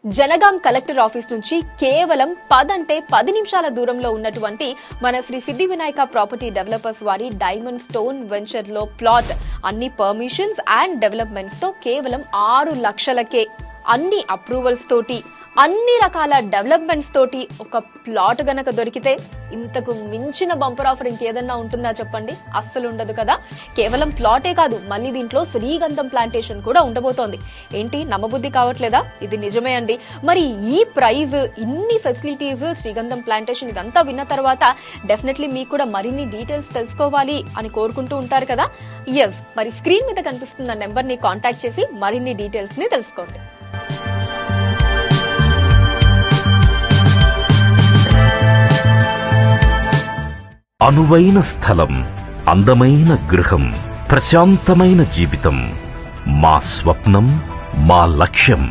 Jangaon collector office నుంచి కేవలం 10 నిమిషాల దూరంలో ఉన్నటువంటి మన శ్రీ సిద్ధి వినాయక ప్రాపర్టీ డెవలపర్స్ వారి డైమండ్ స్టోన్ వెంచర్ లో ప్లాట్ అన్ని పర్మిషన్స్ అండ్ డెవలప్మెంట్స్ తో కేవలం 6 లక్షలకే అన్ని అప్రూవల్స్ తోటి అన్ని రకాల డెవలప్మెంట్స్ తోటి ఒక ప్లాట్ గనక దొరికితే ఇంతకు మించిన బంపర్ ఆఫర్ ఇంకేదన్నా ఉంటుందా చెప్పండి? అస్సలు ఉండదు కదా. కేవలం ప్లాటే కాదు, మళ్ళీ దీంట్లో శ్రీగంధం ప్లాంటేషన్ కూడా ఉండబోతోంది. ఏంటి నమ్మబుద్ధి కావట్లేదా? ఇది నిజమే అండి. మరి ఈ ప్రైజ్, ఇన్ని ఫెసిలిటీస్, శ్రీగంధం ప్లాంటేషన్ ఇదంతా విన్న తర్వాత డెఫినెట్లీ మీకు కూడా మరిన్ని డీటెయిల్స్ తెలుసుకోవాలి అని కోరుకుంటూ ఉంటారు కదా. ఎస్, మరి స్క్రీన్ మీద కనిపిస్తున్న నెంబర్ ని కాంటాక్ట్ చేసి మరిన్ని డీటెయిల్స్ ని తెలుసుకోండి. అనువైన స్థలం, అందమైన గృహం, ప్రశాంతమైన జీవితం మా స్వప్నం, మా లక్ష్యం.